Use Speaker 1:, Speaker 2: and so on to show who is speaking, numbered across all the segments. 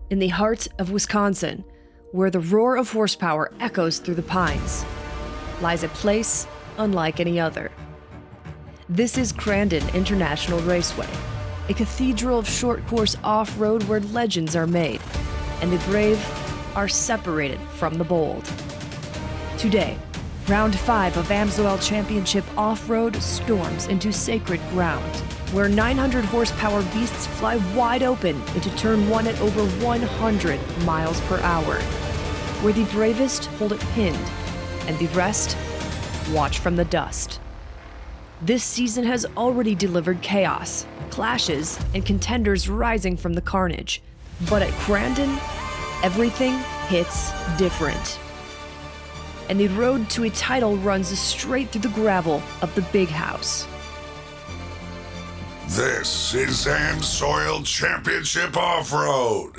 Speaker 1: In the heart of Wisconsin, where the roar of horsepower echoes through the pines, lies a place unlike any other. This is Crandon International Raceway, a cathedral of short-course off-road where legends are made, and the brave are separated from the bold. Today, Round 5 of AMSOIL Championship Off-Road storms into sacred ground, where 900 horsepower beasts fly wide open into turn 1 at over 100 miles per hour, where the bravest hold it pinned and the rest watch from the dust. This season has already delivered chaos, clashes, and contenders rising from the carnage. But at Crandon, everything hits different. And the road to a title runs straight through the gravel of the big house.
Speaker 2: This is AMSOIL Championship Off-Road.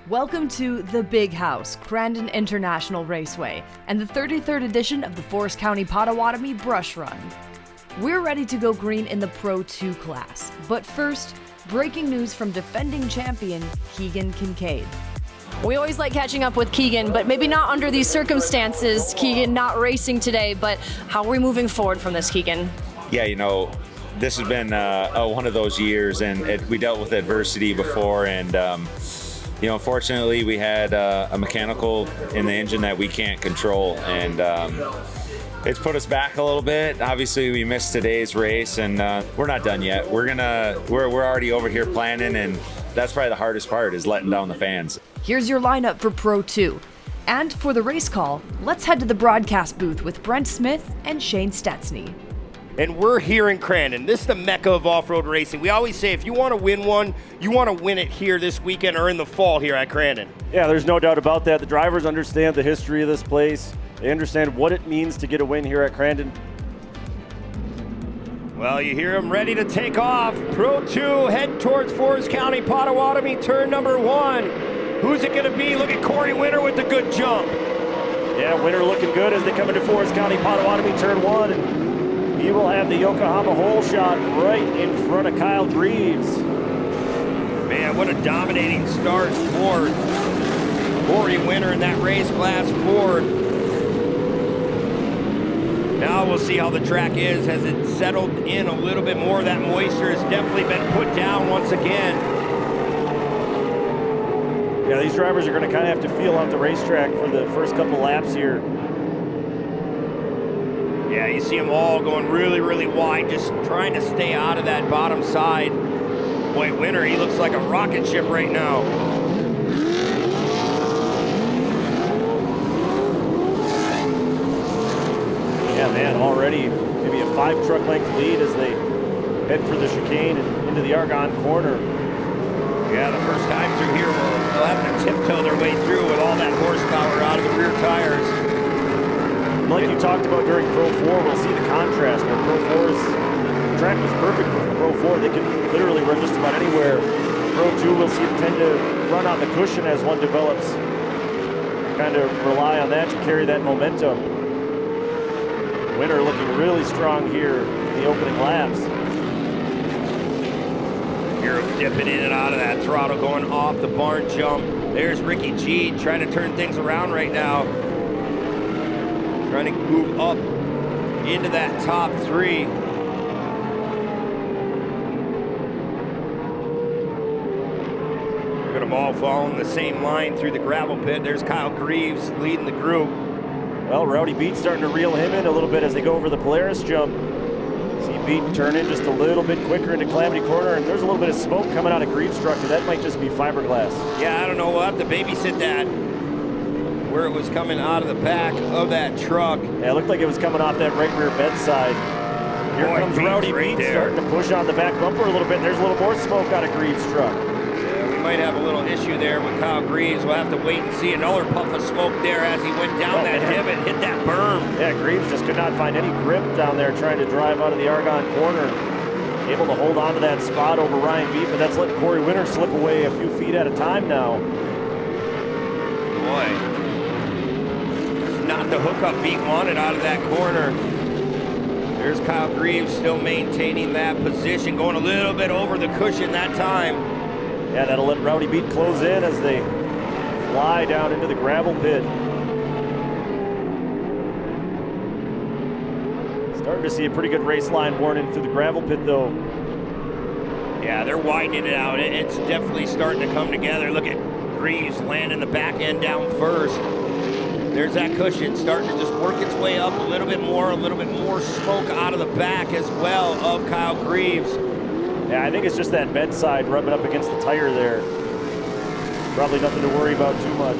Speaker 1: Welcome to The Big House, Crandon International Raceway, and the 33rd edition of the Forest County Potawatomi Brush Run. We're ready to go green in the Pro 2 class, but first, breaking news from defending champion Keegan Kincaid.
Speaker 3: We always like catching up with Keegan, but maybe not under these circumstances. Keegan not racing today, but how are we moving forward from this, Keegan?
Speaker 4: Yeah, this has been one of those years, and we dealt with adversity before, and unfortunately, we had a mechanical in the engine that we can't control, and it's put us back a little bit. Obviously, we missed today's race, and we're not done yet. We're already over here planning, and that's probably the hardest part, is letting down the fans.
Speaker 1: Here's your lineup for Pro 2. And for the race call, let's head to the broadcast booth with Brent Smith and Shane Stetsny.
Speaker 5: And we're here in Crandon. This is the mecca of off-road racing. We always say if you want to win one, you want to win it here this weekend or in the fall here at Crandon.
Speaker 6: Yeah, there's no doubt about that. The drivers understand the history of this place. They understand what it means to get a win here at Crandon.
Speaker 5: Well, you hear them ready to take off. Pro 2 head towards Forest County Potawatomi, turn number 1. Who's it going to be? Look at Corey Winter with the good jump.
Speaker 6: Yeah, Winter looking good as they come into Forest County Potawatomi, turn 1. And he will have the Yokohama hole shot right in front of Kyle Greaves.
Speaker 5: Man, what a dominating start for Corey Winter in that race class Ford. Now we'll see how the track is. Has it settled in a little bit more? That moisture has definitely been put down once again.
Speaker 6: Yeah, these drivers are going to kind of have to feel out the racetrack for the first couple laps here.
Speaker 5: Yeah, you see them all going really, really wide, just trying to stay out of that bottom side. Boy, Winter, he looks like a rocket ship right now.
Speaker 6: Yeah, man, already maybe a 5-truck length lead as they head for the chicane and into the Argonne corner.
Speaker 5: Yeah, the first time through here, they'll have to tiptoe their way through with all that horsepower out of the rear tires.
Speaker 6: Like you talked about during Pro 4, we'll see the contrast. Where Pro 4's track was perfect for Pro 4. They can literally run just about anywhere. Pro 2, we'll see them tend to run on the cushion as one develops. Kind of rely on that to carry that momentum. Winter looking really strong here in the opening laps.
Speaker 5: You're dipping in and out of that throttle, going off the barn jump. There's Ricky G trying to turn things around right now. Trying to move up into that top 3. Look at them all following the same line through the gravel pit. There's Kyle Greaves leading the group.
Speaker 6: Well, Rowdy Beat starting to reel him in a little bit as they go over the Polaris jump. See Beat turn in just a little bit quicker into Calamity Corner, and there's a little bit of smoke coming out of Greaves' truck, and that might just be fiberglass.
Speaker 5: Yeah, I don't know. We'll have to babysit that. Where it was coming out of the back of that truck.
Speaker 6: Yeah, it looked like it was coming off that right rear bed side. Here
Speaker 5: Boy,
Speaker 6: comes
Speaker 5: Greaves
Speaker 6: Rowdy
Speaker 5: right
Speaker 6: Beat
Speaker 5: there.
Speaker 6: starting to push on the back bumper a little bit. There's a little more smoke out of Greaves' truck.
Speaker 5: Yeah, we might have a little issue there with Kyle Greaves. We'll have to wait and see. Another puff of smoke there as he went down that divot, hit that berm.
Speaker 6: Yeah, Greaves just could not find any grip down there trying to drive out of the Argonne corner. Able to hold on to that spot over Ryan Beat, but that's letting Corey Winter slip away a few feet at a time now.
Speaker 5: Boy, it's not the hookup Beat wanted out of that corner. There's Kyle Greaves still maintaining that position, going a little bit over the cushion that time.
Speaker 6: Yeah, that'll let Rowdy Beat close in as they fly down into the gravel pit. Starting to see a pretty good race line worn in through the gravel pit, though.
Speaker 5: Yeah, they're widening it out. It's definitely starting to come together. Look at Greaves landing the back end down first. There's that cushion starting to just work its way up a little bit more smoke out of the back as well of Kyle Greaves.
Speaker 6: Yeah, I think it's just that bed side rubbing up against the tire there. Probably nothing to worry about too much.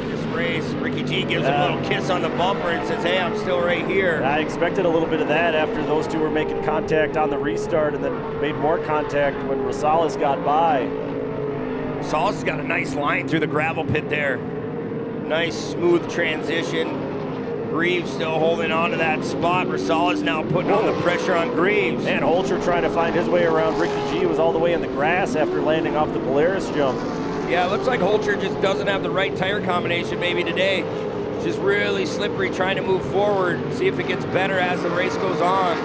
Speaker 5: This race, Ricky G gives him a little kiss on the bumper and says, hey, I'm still right here.
Speaker 6: I expected a little bit of that after those two were making contact on the restart and then made more contact when Rosales got by.
Speaker 5: Rosales has got a nice line through the gravel pit there. Nice smooth transition. Greaves still holding on to that spot. Rosales now putting all the pressure on Greaves.
Speaker 6: And Holcher trying to find his way around Ricky G was all the way in the grass after landing off the Polaris jump.
Speaker 5: Yeah, it looks like Holcher just doesn't have the right tire combination maybe today. It's just really slippery trying to move forward, see if it gets better as the race goes on.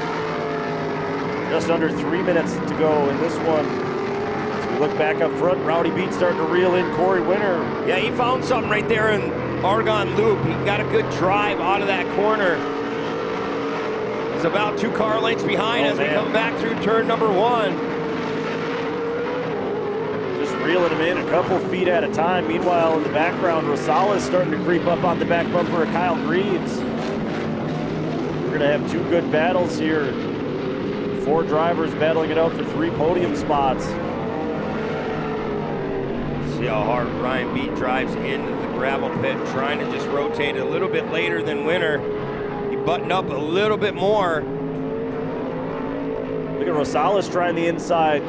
Speaker 6: Just under 3 minutes to go in this one. As we look back up front, Rowdy Beat starting to reel in Corey Winter.
Speaker 5: Yeah, he found something right there in Argonne Loop. He got a good drive out of that corner. He's about 2 car lengths behind as we come back through turn number 1.
Speaker 6: Just reeling him in a couple feet at a time. Meanwhile, in the background, Rosales starting to creep up on the back bumper of Kyle Greaves. We're going to have 2 good battles here. 4 drivers battling it out for 3 podium spots.
Speaker 5: See how hard Ryan Beat drives into the gravel pit, trying to just rotate it a little bit later than Winter. He buttoned up a little bit more.
Speaker 6: Look at Rosales trying the inside.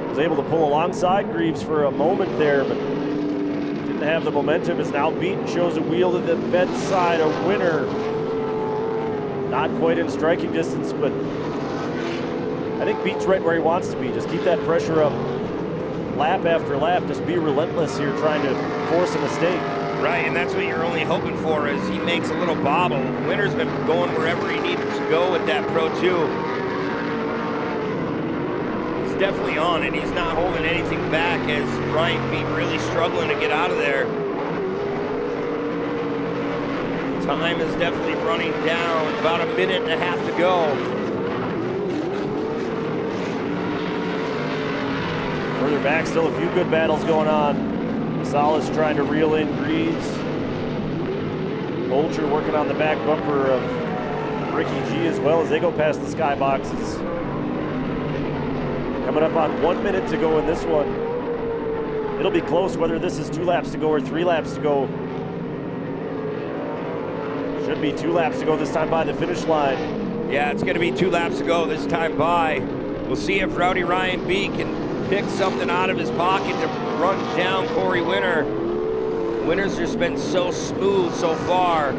Speaker 6: Was able to pull alongside Greaves for a moment there, but didn't have the momentum. Is now Beat and shows a wheel to the bedside of Winter. Not quite in striking distance, but I think Beat's right where he wants to be. Just keep that pressure up. Lap after lap, just be relentless here trying to force a mistake.
Speaker 5: Right, and that's what you're only hoping for is he makes a little bobble. Winter's been going wherever he needed to go with that Pro 2. He's definitely on it. He's not holding anything back as Ryan Beat really struggling to get out of there. Time is definitely running down. About a minute and a half to go.
Speaker 6: Further back, still a few good battles going on. Rosales trying to reel in Greaves. Holcher working on the back bumper of Ricky G as well as they go past the skyboxes. Coming up on 1 minute to go in this one. It'll be close whether this is 2 laps to go or 3 laps to go. Should be 2 laps to go this time by the finish line.
Speaker 5: Yeah, it's going to be 2 laps to go this time by. We'll see if Rowdy Ryan Beat can pick something out of his pocket to run down Corey Winter. Winter's just been so smooth so far.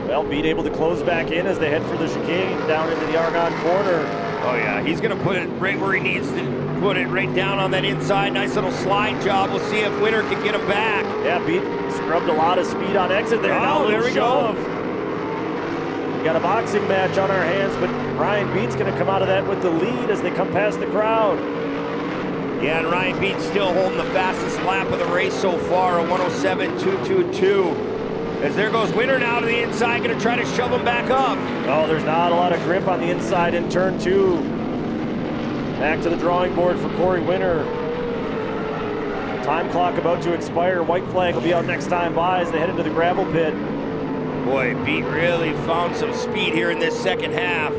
Speaker 6: Well, Beat able to close back in as they head for the chicane down into the Argonne corner.
Speaker 5: Oh yeah, he's gonna put it right where he needs to put it, right down on that inside. Nice little slide job. We'll see if Winter can get him back.
Speaker 6: Yeah, Beat scrubbed a lot of speed on exit there. Now
Speaker 5: there we go.
Speaker 6: We got a boxing match on our hands, but Ryan Beat's going to come out of that with the lead as they come past the crowd.
Speaker 5: Yeah, and Ryan Beat's still holding the fastest lap of the race so far, a 107.222. As there goes Winter now to the inside, going to try to shove him back up.
Speaker 6: Oh, there's not a lot of grip on the inside in turn 2. Back to the drawing board for Corey Winter. Time clock about to expire. White flag will be out next time by as they head into the gravel pit.
Speaker 5: Boy, Beat really found some speed here in this second half.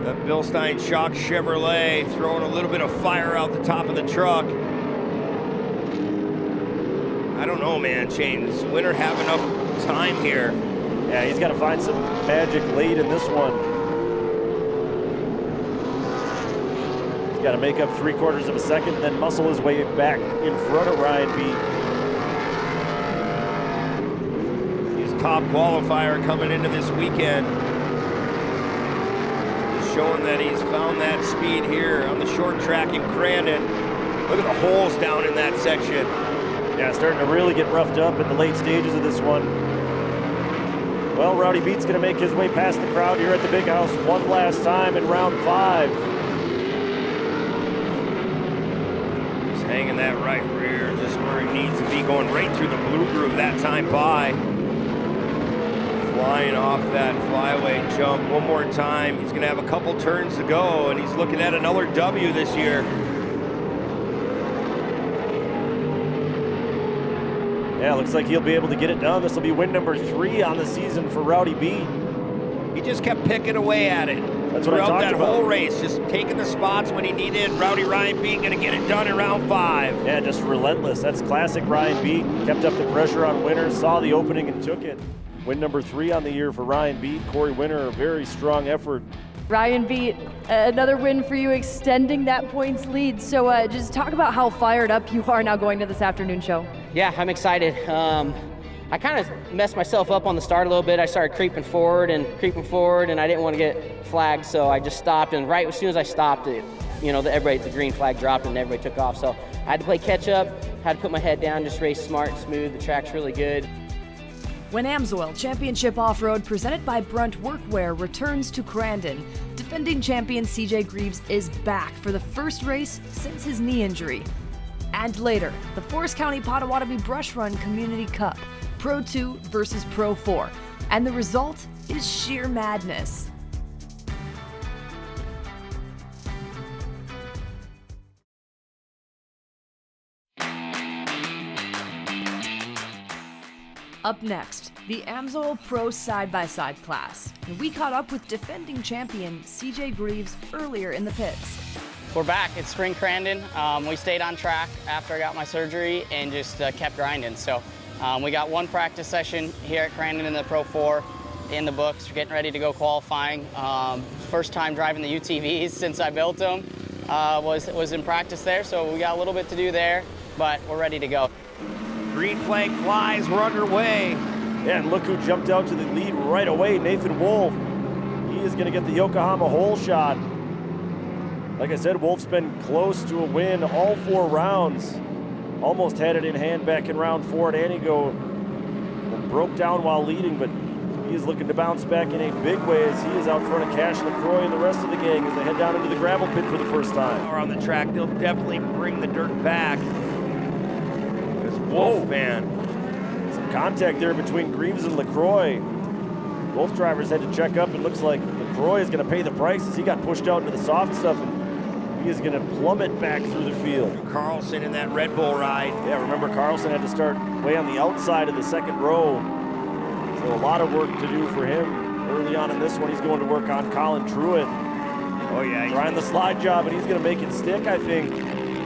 Speaker 5: That Bilstein Shock Chevrolet throwing a little bit of fire out the top of the truck. I don't know, man, Shane. Does Winter have enough time here?
Speaker 6: Yeah, he's got to find some magic late in this one. He's got to make up 3/4 of a second, then muscle his way back in front of Ryan Beat.
Speaker 5: He's top qualifier coming into this weekend. He's showing that he's found that speed here on the short track in Crandon. Look at the holes down in that section.
Speaker 6: Yeah, starting to really get roughed up in the late stages of this one. Well, Rowdy Beat's going to make his way past the crowd here at the Big House one last time in round 5.
Speaker 5: He's hanging that right rear just where he needs to be, going right through the blue groove that time by. Flying off that flyaway jump one more time. He's going to have a couple turns to go, and he's looking at another W this year.
Speaker 6: Yeah, looks like he'll be able to get it done. This will be win number 3 on the season for Rowdy Beat.
Speaker 5: He just kept picking away at it.
Speaker 6: That's what I
Speaker 5: throughout
Speaker 6: talked
Speaker 5: that
Speaker 6: about.
Speaker 5: whole race, just taking the spots when he needed. Ryan Beat going to get it done in round 5.
Speaker 6: Yeah, just relentless. That's classic Ryan Beat. Kept up the pressure on Winter, saw the opening and took it. Win number 3 on the year for Ryan Beat. Corey Winter, a very strong effort.
Speaker 3: Ryan Beat, another win for you, extending that points lead. So just talk about how fired up you are now going to this afternoon show.
Speaker 7: Yeah, I'm excited. I kind of messed myself up on the start a little bit. I started creeping forward, and I didn't want to get flagged, so I just stopped. And right as soon as I stopped, the green flag dropped, and everybody took off. So I had to play catch up, had to put my head down, just race smart and smooth. The track's really good.
Speaker 1: When AMSOIL Championship Off-Road presented by BRUNT Workwear returns to Crandon, defending champion CJ Greaves is back for the first race since his knee injury. And later, the Forest County Potawatomi Brush Run Community Cup, Pro 2 versus Pro 4. And the result is sheer madness. Up next, the AMSOIL Pro Side-by-Side class. We caught up with defending champion CJ Greaves earlier in the pits.
Speaker 8: We're back at Spring Crandon. We stayed on track after I got my surgery and just kept grinding. So we got one practice session here at Crandon in the Pro 4 in the books. We're getting ready to go qualifying. First time driving the UTVs since I built them. Was in practice there, so we got a little bit to do there, but we're ready to go.
Speaker 5: Green flag flies, we're underway.
Speaker 6: Yeah, and look who jumped out to the lead right away, Nathan Wolf. He is going to get the Yokohama hole shot. Like I said, Wolf's been close to a win all 4 rounds. Almost had it in hand back in round 4 at Anigo. And broke down while leading, but he is looking to bounce back in a big way as he is out front of Cash LaCroix and the rest of the gang as they head down into the gravel pit for the first time.
Speaker 5: Or on the track, they'll definitely bring the dirt back. This Wolf, man.
Speaker 6: Some contact there between Greaves and LaCroix. Both drivers had to check up. It looks like LaCroix is going to pay the price as he got pushed out into the soft stuff, and he is going to plummet back through the field.
Speaker 5: Carlson in that Red Bull ride.
Speaker 6: Yeah, remember Carlson had to start way on the outside of the second row. So a lot of work to do for him. Early on in this one, he's going to work on Colin Truitt.
Speaker 5: Oh yeah.
Speaker 6: Trying the slide job, and he's going to make it stick, I think.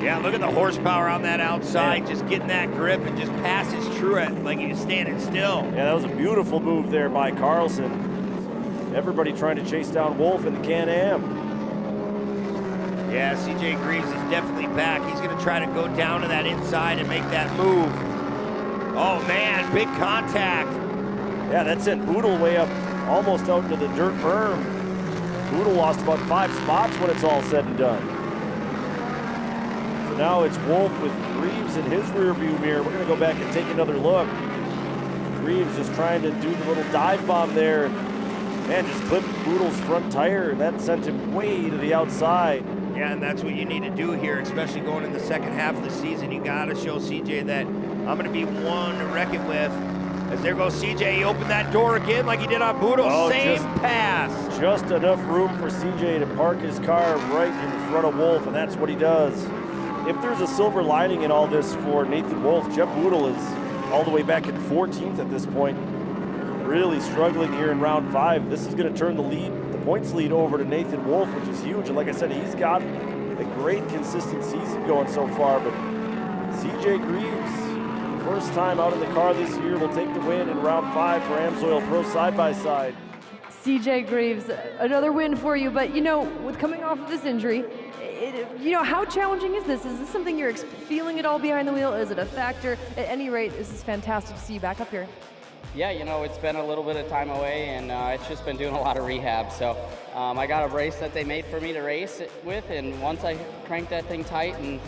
Speaker 5: Yeah, look at the horsepower on that outside, just getting that grip and just passes Truitt like he was standing still.
Speaker 6: Yeah, that was a beautiful move there by Carlson. Everybody trying to chase down Wolf in the Can-Am.
Speaker 5: Yeah, CJ Greaves is definitely back. He's going to try to go down to that inside and make that move. Oh man, big contact.
Speaker 6: Yeah, that sent Boodle way up, almost out into the dirt berm. Boodle lost about 5 spots when it's all said and done. So now it's Wolf with Greaves in his rearview mirror. We're going to go back and take another look. Greaves just trying to do the little dive bomb there. Man, just clipped Boodle's front tire, and that sent him way to the outside.
Speaker 5: Yeah, and that's what you need to do here, especially going in the second half of the season. You got to show CJ that I'm going to be one to reckon with. As there goes CJ, he opened that door again like he did on Boodle.
Speaker 6: Oh,
Speaker 5: Same pass.
Speaker 6: Just enough room for CJ to park his car right in front of Wolf, and that's what he does. If there's a silver lining in all this for Nathan Wolf, Jeff Boodle is all the way back in 14th at this point. Really struggling here in round 5. This is going to turn the lead, the points lead, over to Nathan Wolf, which is huge. And like I said, he's got a great consistent season going so far, but CJ Greaves first time out in the car this year, will take the win in round 5 for AMSOIL Pro Side-by-Side.
Speaker 1: CJ Greaves, another win for you, but with coming off of this injury, how challenging is this? Is this something you're feeling at all behind the wheel? Is it a factor? At any rate, this is fantastic to see you back up here.
Speaker 8: Yeah, it's been a little bit of time away, and it's just been doing a lot of rehab. So I got a brace that they made for me to race it with, and once I crank that thing tight, and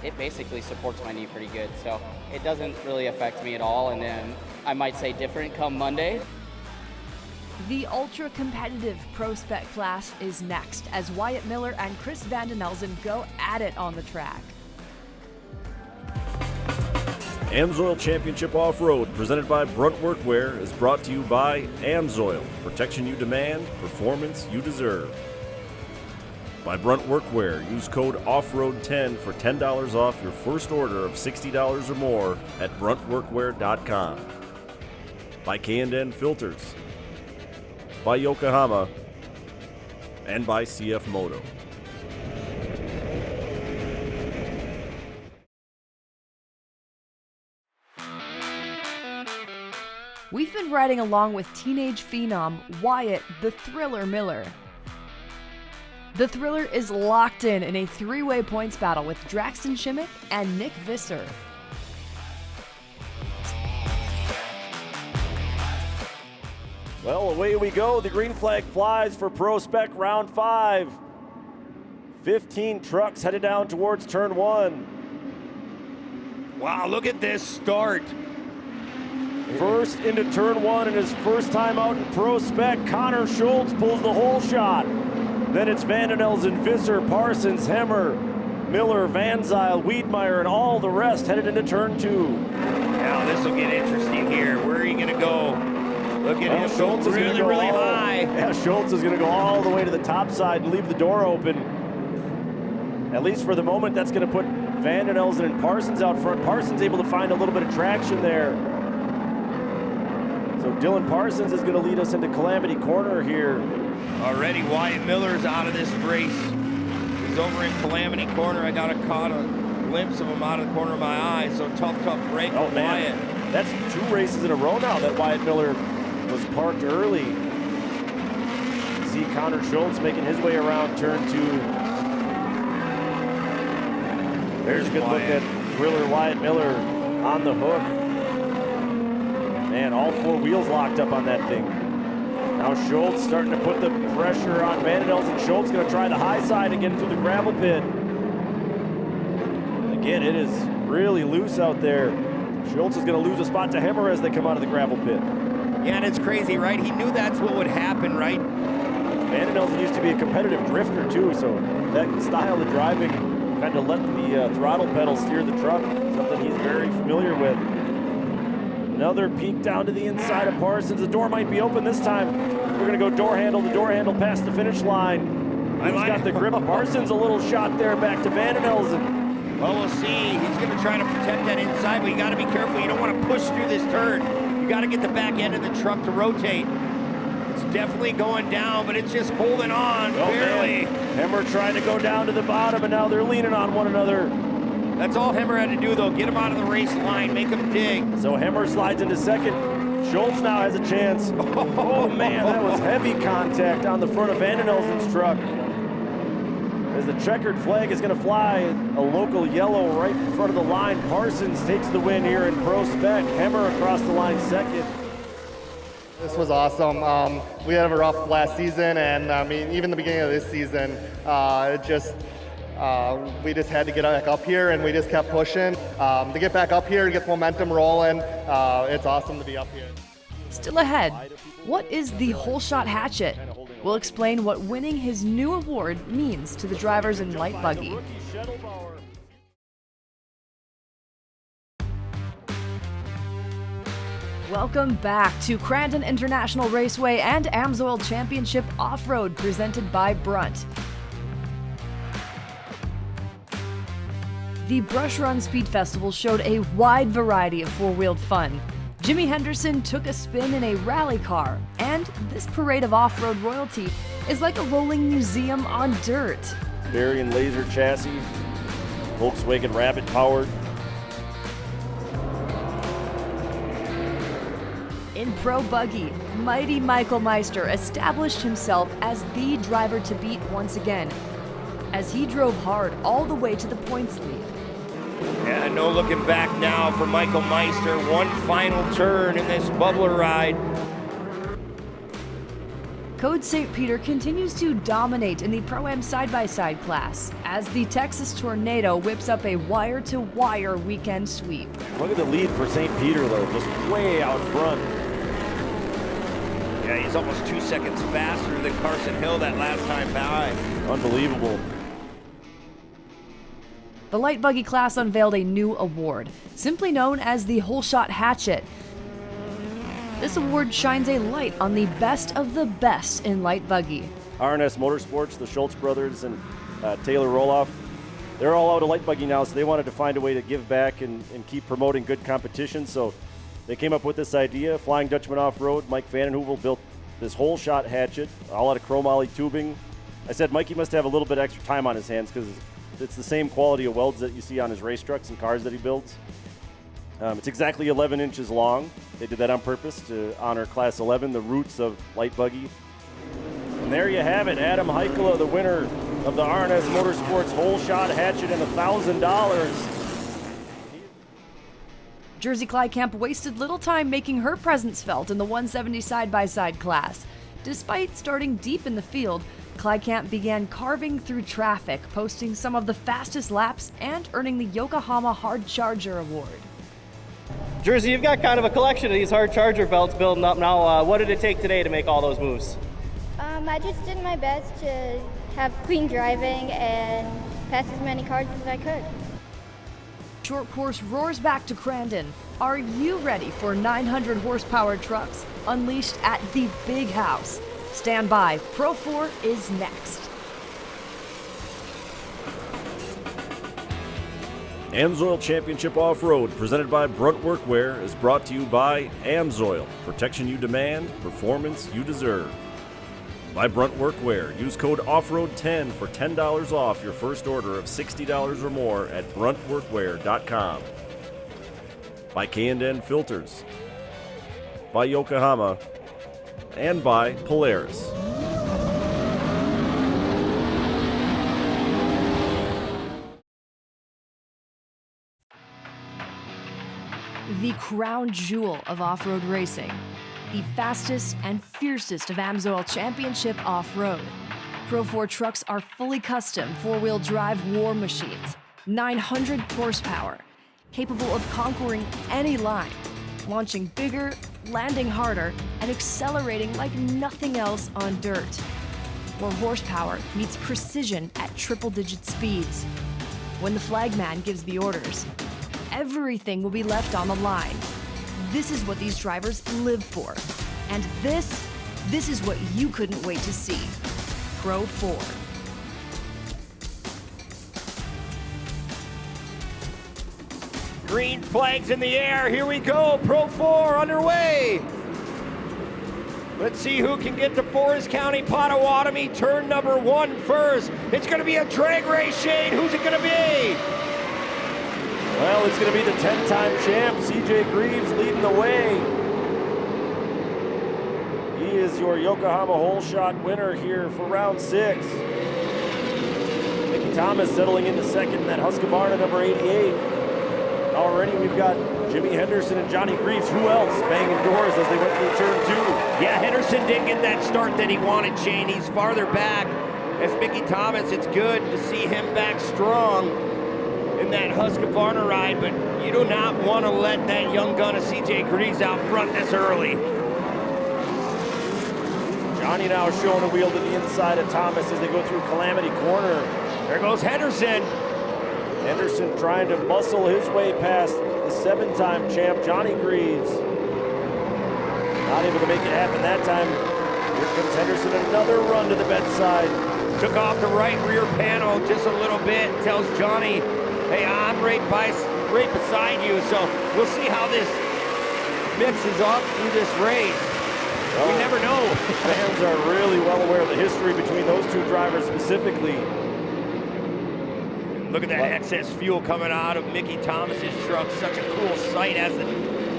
Speaker 8: it basically supports my knee pretty good. So it doesn't really affect me at all, and then I might say different come Monday.
Speaker 1: The ultra-competitive Pro Spec class is next as Wyatt Miller and Chris Van Den Elzen go at it on the track.
Speaker 6: AMSOIL Championship Off-Road, presented by Brunt Workwear, is brought to you by AMSOIL. Protection you demand, performance you deserve. By Brunt Workwear, use code OFFROAD10 for $10 off your first order of $60 or more at bruntworkwear.com. By Crandon Filters. By Yokohama. And by CF Moto.
Speaker 1: We've been riding along with teenage phenom Wyatt the Thriller Miller. The Thriller is locked in a 3-way points battle with Draxton Shimmick and Nick Visser.
Speaker 6: Well, away we go. The green flag flies for Pro Spec round 5. 15 trucks headed down towards turn 1.
Speaker 5: Wow, look at this start.
Speaker 6: First into turn 1 and his first time out in Pro Spec, Connor Schultz pulls the whole shot. Then it's Van Den Elzen, Visser, Parsons, Hemmer, Miller, Van Zyl, Wiedmeyer, and all the rest headed into turn 2.
Speaker 5: Now this will get interesting here. Where are you going to go? Look at him,
Speaker 6: Schultz is
Speaker 5: really, really high.
Speaker 6: Yeah, Schultz is going to go all the way to the top side and leave the door open. At least for the moment, that's going to put Van Den Elzen and Parsons out front. Parsons able to find a little bit of traction there. So Dylan Parsons is going to lead us into Calamity Corner here.
Speaker 5: Already Wyatt Miller's out of this race. He's over in Calamity Corner. I caught a glimpse of him out of the corner of my eye. So tough break for Wyatt.
Speaker 6: That's 2 races in a row now that Wyatt Miller was parked early. See Connor Schultz making his way around turn 2. There's a good look at Thriller Wyatt Miller on the hook. Man, all 4 wheels locked up on that thing. Now Schultz starting to put the pressure on Van Den Elzen. Schultz going to try the high side again through the gravel pit. Again, it is really loose out there. Schultz is going to lose a spot to Hemmer as they come out of the gravel pit.
Speaker 5: Yeah, and it's crazy, right? He knew that's what would happen, right?
Speaker 6: Van Den Elzen used to be a competitive drifter too, so that style of driving kind of let the throttle pedal steer the truck, something he's very familiar with. Another peek down to the inside of Parsons. The door might be open this time. We're going to go door handle to door handle past the finish line. Who's got the grip? Parsons, a little shot there back to Van Den Elzen.
Speaker 5: Well, we'll see. He's going to try to protect that inside, but you got to be careful. You don't want to push through this turn. You got to get the back end of the truck to rotate. It's definitely going down, but it's just holding on, barely.
Speaker 6: Hemmer trying to go down to the bottom, and now they're leaning on one another.
Speaker 5: That's all Hemmer had to do, though. Get him out of the race line, make him dig.
Speaker 6: So Hemmer slides into second. Schultz now has a chance. Oh, man, that was heavy contact on the front of Van Den Elzen's truck. As the checkered flag is going to fly, a local yellow right in front of the line. Parsons takes the win here in Pro Spec. Hemmer across the line second.
Speaker 9: This was awesome. We had a rough last season, and I mean, even the beginning of this season, we just had to get back up here, and we just kept pushing. To get back up here, to get the momentum rolling, it's awesome to be up here.
Speaker 1: Still ahead, what is the whole shot hatchet? We'll explain what winning his new award means to the drivers in light buggy. Welcome back to Crandon International Raceway and AMSOIL Championship Off-Road presented by Brunt. The Brush Run Speed Festival showed a wide variety of four-wheeled fun. Jimmy Henderson took a spin in a rally car, and this parade of off-road royalty is like a rolling museum on dirt.
Speaker 6: Varian laser chassis, Volkswagen Rabbit powered.
Speaker 1: In Pro Buggy, mighty Michael Meister established himself as the driver to beat once again, as he drove hard all the way to the points lead.
Speaker 5: Yeah, no looking back now for Michael Meister. One final turn in this bubbler ride.
Speaker 1: Code St. Peter continues to dominate in the Pro-Am side-by-side class as the Texas Tornado whips up a wire-to-wire weekend sweep.
Speaker 6: Look at the lead for St. Peter, though, just way out front.
Speaker 5: Yeah, he's almost 2 seconds faster than Carson Hill that last time by.
Speaker 6: Unbelievable.
Speaker 1: The light buggy class unveiled a new award, simply known as the Whole Shot Hatchet. This award shines a light on the best of the best in light buggy.
Speaker 6: R&S Motorsports, the Schultz brothers, and Taylor Roloff, they're all out of light buggy now, so they wanted to find a way to give back and keep promoting good competition. So they came up with this idea. Flying Dutchman Off-Road, Mike Vandenheuvel built this Whole Shot Hatchet, all out of chromoly tubing. I said Mikey must have a little bit extra time on his hands because it's the same quality of welds that you see on his race trucks and cars that he builds. It's exactly 11 inches long. They did that on purpose to honor Class 11, the roots of light buggy. And there you have it, Adam Heikela, the winner of the R&S Motorsports Whole Shot Hatchet and $1,000.
Speaker 1: Jersey Kleikamp wasted little time making her presence felt in the 170 side-by-side class. Despite starting deep in the field, Kleikamp began carving through traffic, posting some of the fastest laps and earning the Yokohama Hard Charger Award.
Speaker 7: Jersey, you've got kind of a collection of these hard charger belts building up now. What did it take today to make all those moves?
Speaker 10: I just did my best to have clean driving and pass as many cars as I could.
Speaker 1: Short course roars back to Crandon. Are you ready for 900 horsepower trucks unleashed at the Big House? Stand by, Pro 4 is next.
Speaker 6: AMSOIL Championship Off-Road, presented by Brunt Workwear, is brought to you by AMSOIL. Protection you demand, performance you deserve. By Brunt Workwear, use code OFFROAD10 for $10 off your first order of $60 or more at bruntworkwear.com. By Crandon Filters. By Yokohama. And by Polaris.
Speaker 1: The crown jewel of off-road racing. The fastest and fiercest of AMSOIL Championship Off-Road. Pro 4 trucks are fully custom four-wheel drive war machines, 900 horsepower, capable of conquering any line, launching bigger, landing harder, and accelerating like nothing else on dirt. Where horsepower meets precision at triple-digit speeds. When the flagman gives the orders, everything will be left on the line. This is what these drivers live for. And this is what you couldn't wait to see. Pro 4.
Speaker 5: Green flags in the air, here we go, Pro 4 underway. Let's see who can get to Forest County Potawatomi, turn number 1 first. It's gonna be a drag race, Shane, who's it gonna be?
Speaker 6: Well, it's going to be the 10-time champ, CJ Greaves, leading the way. He is your Yokohama Whole Shot winner here for round 6. Mickey Thomas settling into second in that Husqvarna number 88. Already we've got Jimmy Henderson and Johnny Greaves. Who else banging doors as they went through turn 2?
Speaker 5: Yeah, Henderson didn't get that start that he wanted, Shane. He's farther back. As Mickey Thomas, it's good to see him back strong in that Husqvarna ride, but you do not want to let that young gun of CJ Greaves out front this early.
Speaker 6: Johnny now showing a wheel to the inside of Thomas as they go through Calamity Corner.
Speaker 5: There goes Henderson.
Speaker 6: Henderson trying to muscle his way past the 7-time champ, Johnny Greaves. Not able to make it happen that time. Here comes Henderson, another run to the bedside.
Speaker 5: Took off the right rear panel just a little bit, tells Johnny, hey, I'm right beside you, so we'll see how this mixes up through this race.
Speaker 6: Well,
Speaker 5: we never know.
Speaker 6: Fans are really well aware of the history between those two drivers specifically.
Speaker 5: Look at that excess fuel coming out of Mickey Thomas's truck. Such a cool sight as the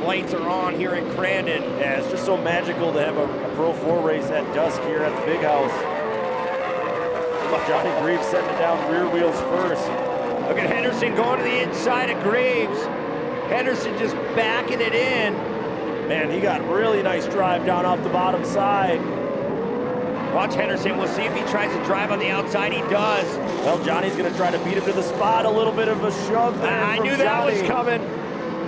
Speaker 5: lights are on here in Crandon.
Speaker 6: Yeah, it's just so magical to have a Pro 4 race at dusk here at the Big House. Johnny Greaves setting it down rear wheels first.
Speaker 5: Look at Henderson going to the inside of Graves. Henderson just backing it in.
Speaker 6: Man, he got really nice drive down off the bottom side.
Speaker 5: Watch Henderson. We'll see if he tries to drive on the outside. He does.
Speaker 6: Well, Johnny's going to try to beat him to the spot. A little bit of a shove there.
Speaker 5: I knew that was coming.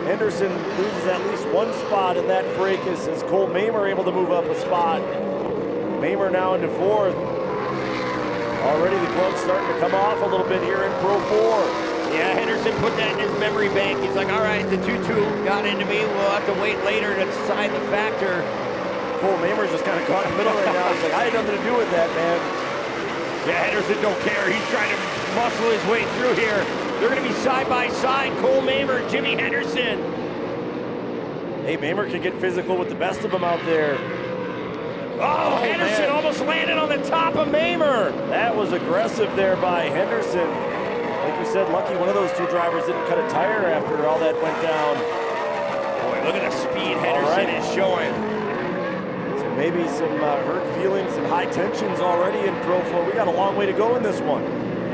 Speaker 6: Henderson loses at least one spot in that fracas as Cole Mamer able to move up a spot. Mamer now into fourth. Already the glove's starting to come off a little bit here in Pro 4.
Speaker 5: Yeah, Henderson put that in his memory bank. He's like, all right, the 2-2 got into me. We'll have to wait later to decide the factor.
Speaker 6: Cole Mamer's just kind of caught in the middle right now. He's like, I had nothing to do with that, man.
Speaker 5: Yeah, Henderson don't care. He's trying to muscle his way through here. They're going to be side by side. Cole Mamer, Jimmy Henderson.
Speaker 6: Hey, Mamer can get physical with the best of them out there.
Speaker 5: Oh, Henderson man. Almost landed on the top of Mamer.
Speaker 6: That was aggressive there by Henderson. Like you said, lucky one of those two drivers didn't cut a tire after all that went down.
Speaker 5: Boy, look at the speed Henderson is showing.
Speaker 6: So maybe some hurt feelings and high tensions already in Pro 4. We got a long way to go in this one.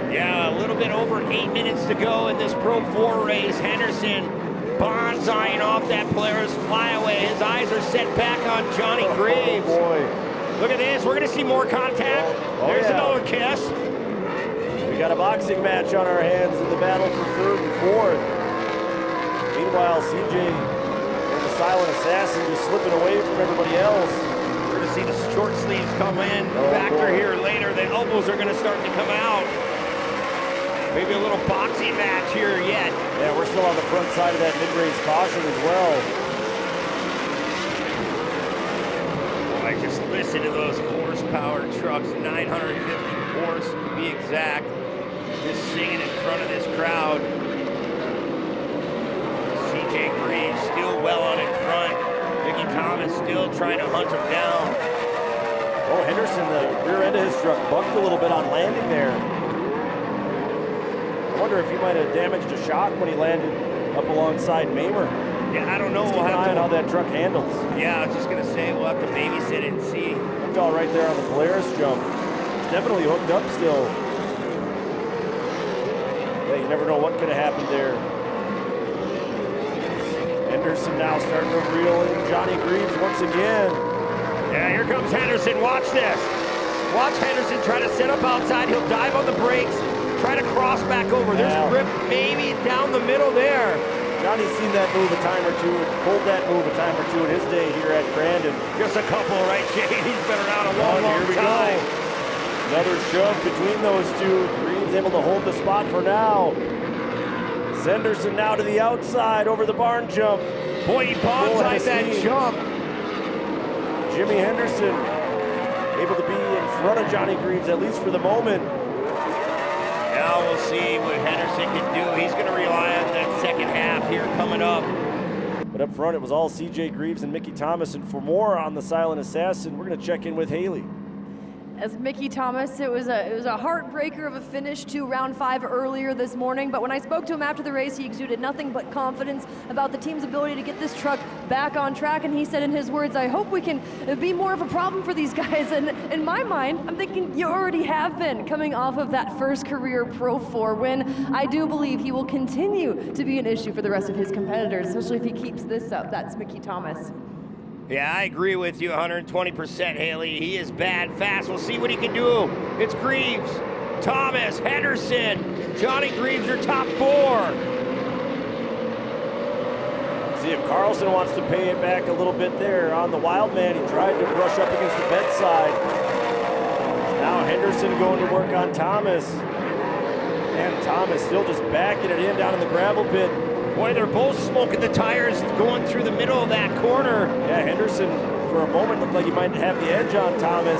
Speaker 5: Yeah, a little bit over 8 minutes to go in this Pro 4 race. Henderson bonsaiing off that Polaris flyaway. His eyes are set back on Johnny Graves.
Speaker 6: Oh boy.
Speaker 5: Look at this. We're going to see more contact. There's another kiss.
Speaker 6: We got a boxing match on our hands in the battle for third and fourth. Meanwhile, CJ and the Silent Assassin just slipping away from everybody else.
Speaker 5: We're going to see the short sleeves come in. Factor here later. The elbows are going to start to come out. Maybe a little boxing match here yet.
Speaker 6: Yeah, we're still on the front side of that mid-race caution as well.
Speaker 5: Boy, just listen to those horsepower trucks, 950 horse to be exact. Just singing in front of this crowd. CJ Greaves still well on in front. Mickey Thomas still trying to hunt him down.
Speaker 6: Oh, Henderson, the rear end of his truck bucked a little bit on landing there. I wonder if he might have damaged a shock when he landed up alongside Mamer.
Speaker 5: Yeah, I don't know.
Speaker 6: We'll have to see how that truck handles.
Speaker 5: Yeah, I was just gonna say we'll have to babysit it and see.
Speaker 6: Hooked all right there on the Polaris jump. It's definitely hooked up still. Yeah, you never know what could have happened there. Henderson now starting to reel in Johnny Greaves once again.
Speaker 5: Yeah, here comes Henderson. Watch this. Watch Henderson try to set up outside. He'll dive on the brakes. Try to cross back over. There's a rip maybe down the middle there.
Speaker 6: Johnny's seen that move a time or two, pulled that move a time or two in his day here at Crandon.
Speaker 5: Just a couple, right, Shane? He's been around a long time.
Speaker 6: Another shove between those two. Green's able to hold the spot for now. Henderson now to the outside over the barn jump.
Speaker 5: Boy, he bonsaied that jump.
Speaker 6: Jimmy Henderson able to be in front of Johnny Greaves, at least for the moment.
Speaker 5: Now we'll see what Henderson can do. He's going to rely on that second half here coming up.
Speaker 6: But up front, it was all CJ Greaves and Mickey Thomas. And for more on the Silent Assassin, we're going to check in with Haley.
Speaker 3: As Mickey Thomas, it was a heartbreaker of a finish to round 5 earlier this morning, but when I spoke to him after the race, he exuded nothing but confidence about the team's ability to get this truck back on track, and he said in his words, I hope we can be more of a problem for these guys, and in my mind, I'm thinking you already have been, coming off of that first career Pro 4 win. I do believe he will continue to be an issue for the rest of his competitors, especially if he keeps this up. That's Mickey Thomas.
Speaker 5: Yeah, I agree with you 120%, Haley. He is bad fast. We'll see what he can do. It's Greaves, Thomas, Henderson, Johnny Greaves, your top 4.
Speaker 6: See if Carlson wants to pay it back a little bit there on the wild man. He tried to brush up against the bedside. Now Henderson going to work on Thomas. And Thomas still just backing it in down in the gravel pit.
Speaker 5: Boy, they're both smoking the tires going through the middle of that corner.
Speaker 6: Yeah, Henderson, for a moment, looked like he might have the edge on Thomas.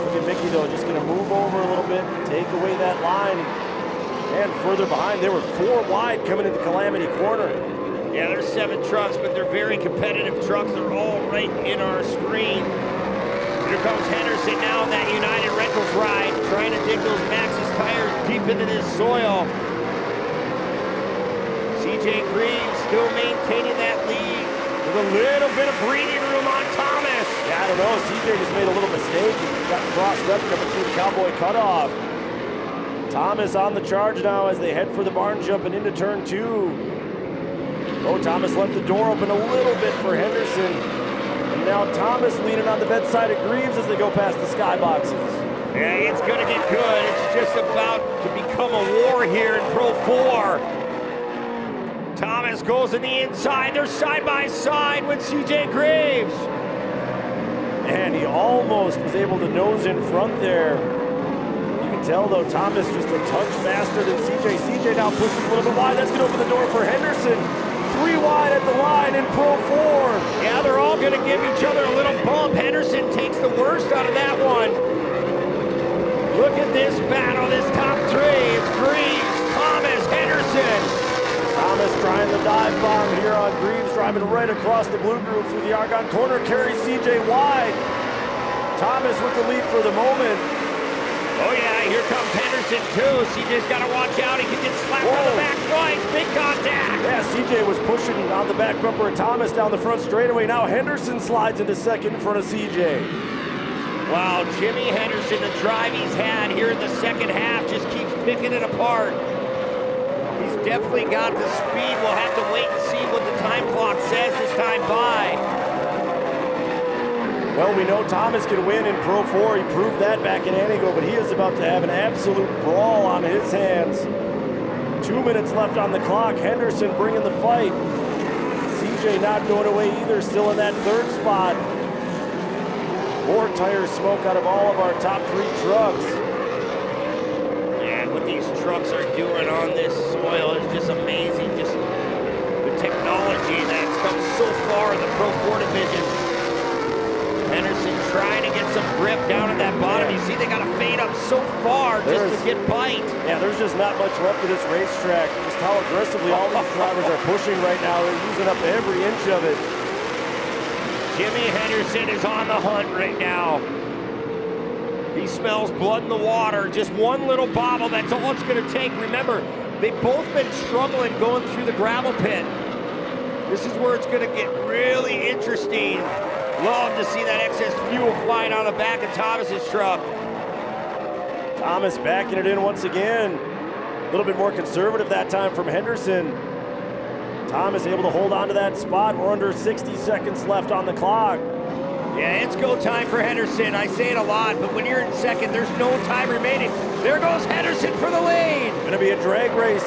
Speaker 6: Look at Mickey, though, just going to move over a little bit, take away that line. And further behind, they were 4 wide coming into Calamity Corner.
Speaker 5: Yeah, there's 7 trucks, but they're very competitive trucks. They're all right in our screen. Here comes Henderson now in that United Rentals ride, trying to dig those Maxxis tires deep into this soil. CJ Greaves still maintaining that lead with a little bit of breathing room on Thomas.
Speaker 6: Yeah, I don't know. CJ just made a little mistake. He got crossed up coming through the cowboy cutoff. Thomas on the charge now as they head for the barn jump and into turn 2. Oh, Thomas left the door open a little bit for Henderson. And now Thomas leaning on the bedside of Greaves as they go past the skyboxes.
Speaker 5: Yeah, it's going to get good. It's just about to become a war here in Pro 4. Thomas goes in the inside. They're side by side with CJ Graves.
Speaker 6: And he almost was able to nose in front there. You can tell, though, Thomas just a touch faster than CJ. CJ now pushes a little bit wide. That's going to open the door for Henderson. 3 wide at the line in Pro 4.
Speaker 5: Yeah, they're all going to give each other a little bump. Henderson takes the worst out of that one. Look at this battle, this top 3. It's Greaves, Thomas, Henderson.
Speaker 6: Thomas trying the dive bomb here on Greaves, driving right across the blue groove through the Argonne corner, carries CJ wide. Thomas with the lead for the moment.
Speaker 5: Oh yeah, here comes Henderson too. CJ's got to watch out. He could get slapped on the back twice. Big contact.
Speaker 6: Yeah, CJ was pushing on the back bumper of Thomas down the front straightaway. Now Henderson slides into second in front of CJ.
Speaker 5: Wow, Jimmy Henderson, the drive he's had here in the second half just keeps picking it apart. He's definitely got the speed. We'll have to wait and see what the time clock says this time by.
Speaker 6: Well, we know Thomas can win in Pro 4. He proved that back in Antigo, but he is about to have an absolute brawl on his hands. 2 minutes left on the clock. Henderson bringing the fight. CJ not going away either, still in that 3rd spot. More tire smoke out of all of our top 3 trucks.
Speaker 5: Man, what these trucks are doing on this soil is just amazing. Just the technology that's come so far in the Pro 4 division. Henderson trying to get some grip down at that bottom. You see they got to fade up so far just to get bite.
Speaker 6: Yeah, there's just not much left of this racetrack. Just how aggressively all these drivers are pushing right now. They're using up every inch of it.
Speaker 5: Jimmy Henderson is on the hunt right now. He smells blood in the water. Just one little bobble, that's all it's going to take. Remember, they've both been struggling going through the gravel pit. This is where it's going to get really interesting. Love to see that excess fuel flying on the back of Thomas's truck.
Speaker 6: Thomas backing it in once again. A little bit more conservative that time from Henderson. Thomas able to hold on to that spot. We're under 60 seconds left on the clock.
Speaker 5: Yeah, it's go time for Henderson. I say it a lot, but when you're in second, there's no time remaining. There goes Henderson for the lead.
Speaker 6: Gonna be a drag race.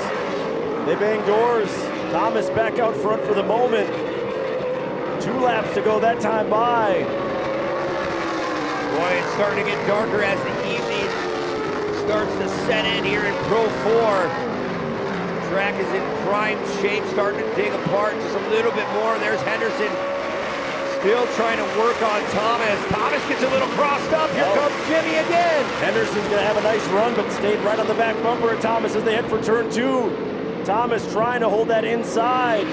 Speaker 6: They bang doors. Thomas back out front for the moment. 2 laps to go that time by.
Speaker 5: Boy, it's starting to get darker as the evening starts to set in here in Pro 4. Track is in prime shape, starting to dig apart just a little bit more. There's Henderson still trying to work on Thomas. Thomas gets a little crossed up. Here comes Jimmy again.
Speaker 6: Henderson's gonna have a nice run, but stayed right on the back bumper of Thomas as they head for turn 2. Thomas trying to hold that inside.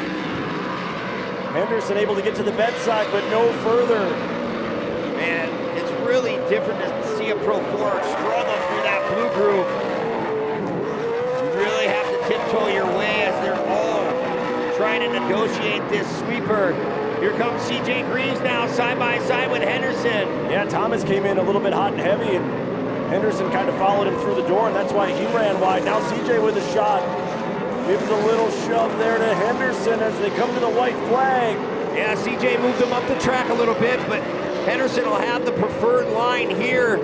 Speaker 6: Henderson able to get to the bedside, but no further.
Speaker 5: Man, it's really different to see a Pro 4 struggle through that blue groove. You really have to tiptoe your way as they're all trying to negotiate this sweeper. Here comes CJ Greaves now, side by side with Henderson.
Speaker 6: Yeah, Thomas came in a little bit hot and heavy, and Henderson kind of followed him through the door, and that's why he ran wide. Now CJ with a shot. Gives a little shove there to Henderson as they come to the white flag.
Speaker 5: Yeah, CJ moved him up the track a little bit, but Henderson will have the preferred line here.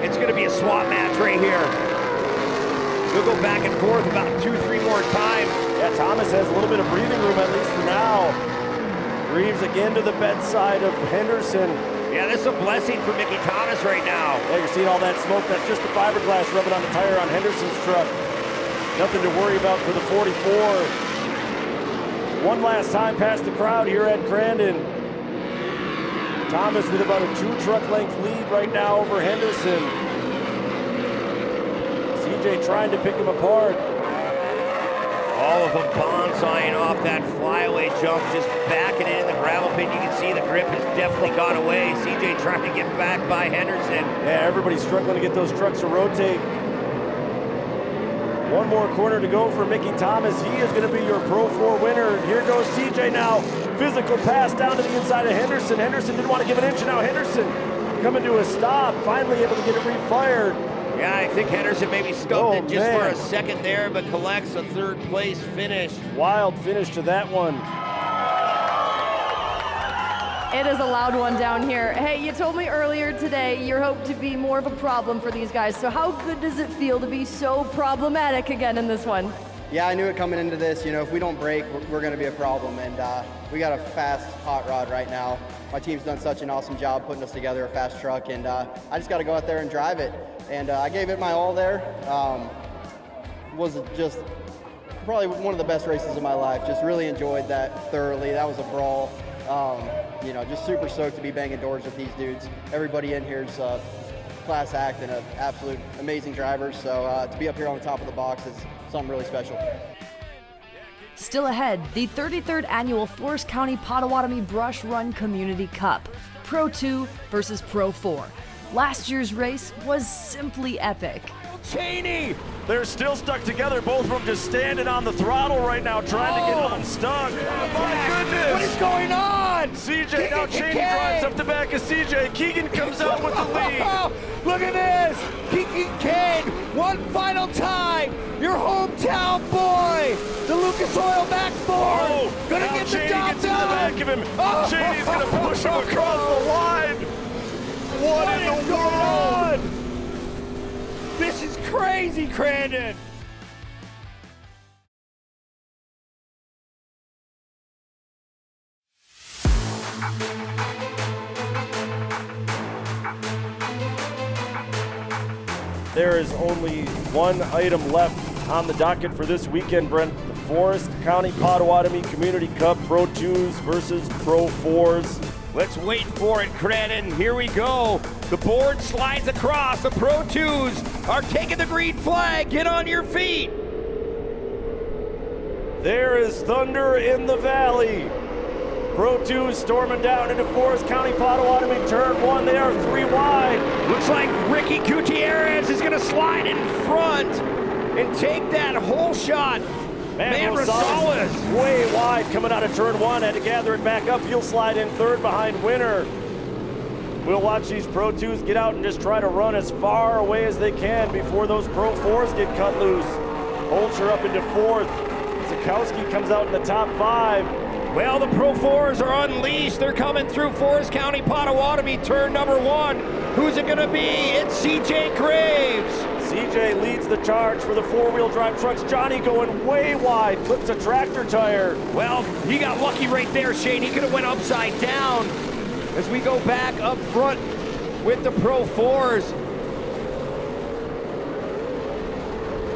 Speaker 5: It's going to be a swap match right here. They'll go back and forth about 2-3 more times.
Speaker 6: Yeah, Thomas has a little bit of breathing room at least for now. Greaves again to the bedside of Henderson.
Speaker 5: Yeah, this is a blessing for Mickey Thomas right now.
Speaker 6: Yeah, you're seeing all that smoke. That's just the fiberglass rubbing on the tire on Henderson's truck. Nothing to worry about for the 44. One last time past the crowd here at Crandon. Thomas with about a 2-truck length lead right now over Henderson. CJ trying to pick him apart.
Speaker 5: All of them bonsaiing off that flyaway jump, just backing it in the gravel pit. You can see the grip has definitely gone away. CJ trying to get back by Henderson.
Speaker 6: Yeah, everybody's struggling to get those trucks to rotate. One more corner to go for Mickey Thomas. He is going to be your Pro 4 winner. Here goes CJ now. Physical pass down to the inside of Henderson. Henderson didn't want to give an inch, and now Henderson coming to a stop. Finally able to get it refired.
Speaker 5: Yeah, I think Henderson maybe scoped it just for a second there, but collects a third place finish.
Speaker 6: Wild finish to that one.
Speaker 3: It is a loud one down here. Hey, you told me earlier today you're hoped to be more of a problem for these guys. So how good does it feel to be so problematic again in this one?
Speaker 11: Yeah, I knew it coming into this. You know, if we don't break, we're going to be a problem. And we got a fast hot rod right now. My team's done such an awesome job putting us together, a fast truck, and I just got to go out there and drive it. And I gave it my all there. Was just probably one of the best races of my life. Just really enjoyed that thoroughly. That was a brawl. You know, just super stoked to be banging doors with these dudes. Everybody in here is class act and an absolute amazing driver. So to be up here on the top of the box is something really special.
Speaker 1: Still ahead, the 33rd annual Forest County Potawatomi Brush Run Community Cup, Pro 2 versus Pro 4. Last year's race was simply epic.
Speaker 6: Cheney! They're still stuck together, both of them just standing on the throttle right now, trying to get unstuck. My goodness!
Speaker 5: What is going on?
Speaker 6: CJ, now Cheney drives up the back of CJ. Keegan comes out with the lead.
Speaker 5: Look at this! Keegan Kane, one final time! Your hometown boy! The Lucas Oil back forward! Gonna get the job
Speaker 6: gets in the back of him. Cheney's gonna push him across the line. What in the world?
Speaker 5: This is crazy, Crandon!
Speaker 6: There is only one item left on the docket for this weekend, Brent. The Forest County Potawatomi Community Cup Pro 2s versus Pro 4s.
Speaker 5: Let's wait for it, Crandon. Here we go. The board slides across. The Pro 2s are taking the green flag. Get on your feet.
Speaker 6: There is thunder in the valley. Pro 2s storming down into Forest County Potawatomi turn 1. They are 3 wide.
Speaker 5: Looks like Ricky Gutierrez is going to slide in front and take that whole shot. Man, Rosales
Speaker 6: way wide coming out of turn 1. Had to gather it back up. He'll slide in third behind Winner. We'll watch these Pro 2s get out and just try to run as far away as they can before those Pro 4s get cut loose. Holcher up into 4th. Zakowski comes out in the top 5.
Speaker 5: Well, the Pro 4s are unleashed. They're coming through Forest County Potawatomi, turn number 1. Who's it gonna be? It's CJ Graves.
Speaker 6: CJ leads the charge for the 4-wheel drive trucks. Johnny going way wide, clips a tractor tire.
Speaker 5: Well, he got lucky right there, Shane. He could have went upside down as we go back up front with the Pro 4s.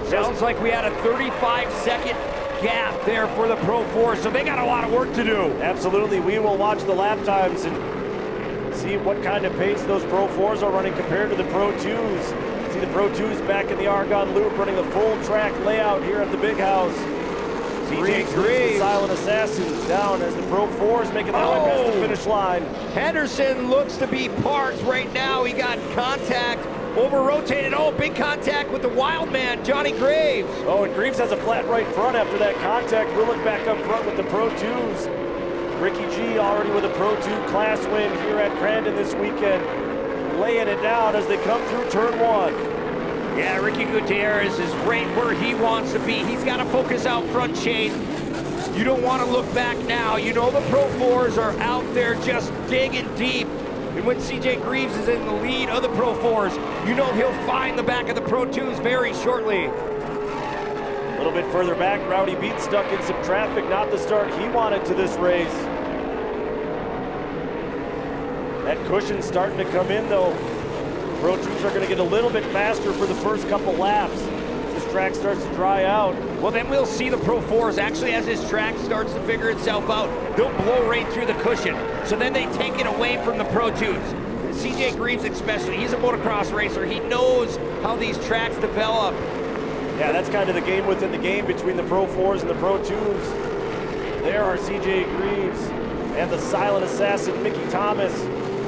Speaker 5: Sounds like we had a 35-second gap there for the Pro 4, so they got a lot of work to do.
Speaker 6: Absolutely. We will watch the lap times and see what kind of pace those Pro 4s are running compared to the Pro 2s. See the Pro 2s back in the Argonne Loop running a full track layout here at the Big House. CJ Graves, the Silent Assassin, down as the Pro 4s making their way past the finish line.
Speaker 5: Henderson looks to be parked right now. He got contact, over-rotated. Oh, big contact with the wild man, Johnny Graves.
Speaker 6: Oh, and Graves has a flat right front after that contact. We'll look back up front with the Pro 2s. Ricky G already with a Pro 2 class win here at Crandon this weekend. Laying it down as they come through turn 1.
Speaker 5: Yeah, Ricky Gutierrez is right where he wants to be. He's got to focus out front, Shane. You don't want to look back now. You know the Pro 4s are out there just digging deep. And when CJ Greaves is in the lead of the Pro 4s, you know he'll find the back of the Pro 2s very shortly.
Speaker 6: A little bit further back, Rowdy Beat stuck in some traffic, not the start he wanted to this race. That cushion's starting to come in though. Pro 2s are going to get a little bit faster for the first couple laps. This track starts to dry out.
Speaker 5: Well, then we'll see the Pro 4s actually as this track starts to figure itself out. They'll blow right through the cushion. So then they take it away from the Pro 2s. CJ Greaves especially, he's a motocross racer. He knows how these tracks develop.
Speaker 6: Yeah, that's kind of the game within the game between the Pro 4s and the Pro 2s. There are CJ Greaves and the Silent Assassin, Mickey Thomas,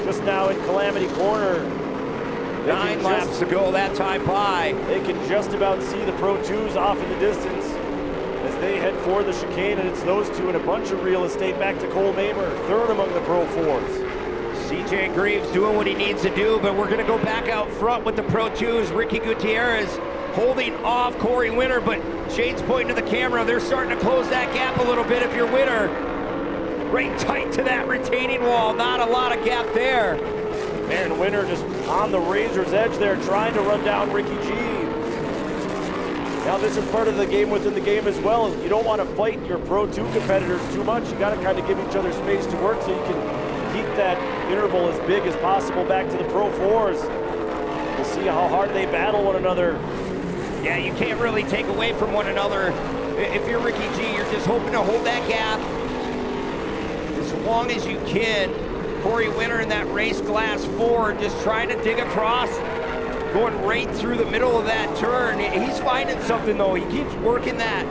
Speaker 6: just now in Calamity Corner.
Speaker 5: 9 laps to go that time by.
Speaker 6: They can just about see the Pro 2s off in the distance as they head for the chicane, and it's those two and a bunch of real estate back to Cole Mamer, third among the Pro 4s.
Speaker 5: CJ Greaves doing what he needs to do, but we're going to go back out front with the Pro 2s. Ricky Gutierrez holding off Corey Winter, but Shane's pointing to the camera. They're starting to close that gap a little bit if you're Winter. Right tight to that retaining wall. Not a lot of gap there.
Speaker 6: Man, Winter just on the razor's edge there, trying to run down Ricky G. Now this is part of the game within the game as well. You don't want to fight your Pro 2 competitors too much. You got to kind of give each other space to work so you can keep that interval as big as possible back to the Pro 4s. We'll see how hard they battle one another.
Speaker 5: Yeah, you can't really take away from one another. If you're Ricky G, you're just hoping to hold that gap as long as you can. Corey Winter in that race glass Ford, just trying to dig across, going right through the middle of that turn. He's finding something though, he keeps working that.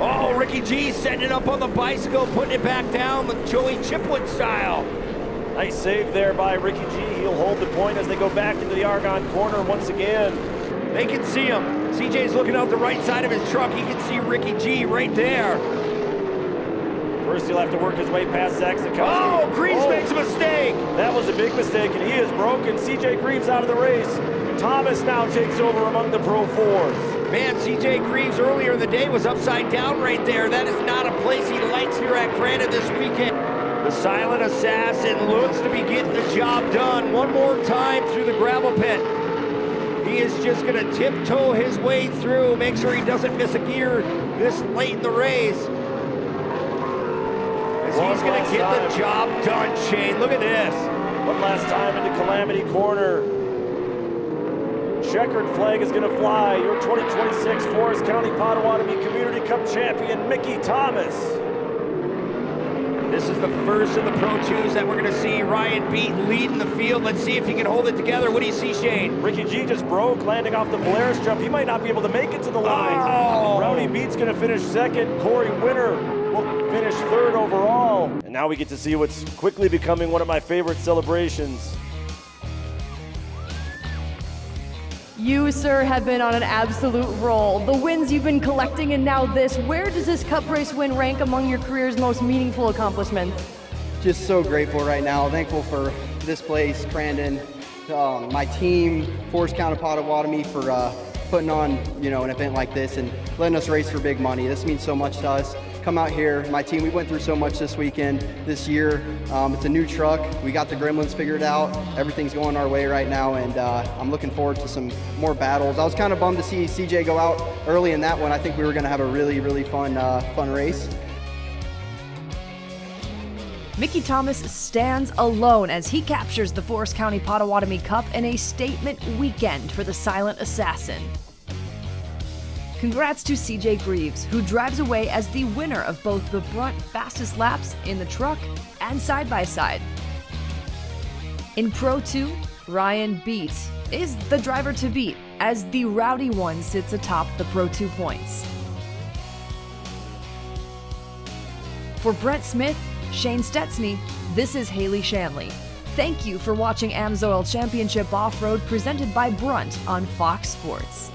Speaker 5: Oh, Ricky G setting it up on the bicycle, putting it back down with Joey Chipwood style.
Speaker 6: Nice save there by Ricky G. He'll hold the point as they go back into the Argonne corner once again.
Speaker 5: They can see him. CJ's looking out the right side of his truck. He can see Ricky G right there.
Speaker 6: First, he'll have to work his way past Zach Zukowski.
Speaker 5: Oh, Greaves makes a mistake.
Speaker 6: That was a big mistake, and he is broken. CJ Greaves out of the race. Thomas now takes over among the Pro 4s.
Speaker 5: Man, CJ Greaves earlier in the day was upside down right there. That is not a place he likes here at Crandon this weekend. The silent assassin looks to be getting the job done one more time through the gravel pit. He is just going to tiptoe his way through, make sure he doesn't miss a gear this late in the race. As he's going to get the job done, Shane. Look at this.
Speaker 6: One last time into Calamity Corner. Checkered flag is going to fly. Your 2026 Forest County Potawatomi Community Cup champion, Mickey Thomas.
Speaker 5: This is the first of the Pro 2s that we're going to see Ryan Beat leading the field. Let's see if he can hold it together. What do you see, Shane?
Speaker 6: Ricky G just broke, landing off the Polaris jump. He might not be able to make it to the line.
Speaker 5: Oh.
Speaker 6: Rowdy Beat's going to finish second. Corey Winter will finish third overall. And now we get to see what's quickly becoming one of my favorite celebrations.
Speaker 3: You, sir, have been on an absolute roll. The wins you've been collecting and now this. Where does this cup race win rank among your career's most meaningful accomplishments?
Speaker 11: Just so grateful right now. Thankful for this place, Crandon, my team, Forest County Potawatomi for putting on, an event like this and letting us race for big money. This means so much to us. Come out here, my team, we went through so much this weekend, this year. It's a new truck. We got the gremlins figured out. Everything's going our way right now, and I'm looking forward to some more battles. I was kind of bummed to see CJ go out early in that one. I think we were going to have a really, really fun race.
Speaker 1: Mickey Thomas stands alone as he captures the Forest County Potawatomi Cup in a statement weekend for the Silent Assassin. Congrats to CJ Greaves, who drives away as the winner of both the BRUNT fastest laps in the truck and side-by-side. In Pro 2, Ryan Beat is the driver to beat as the Rowdy one sits atop the Pro 2 points. For Brent Smith, Shane Stetsney, this is Haley Shanley. Thank you for watching AMSOIL Championship Off-Road presented by BRUNT on Fox Sports.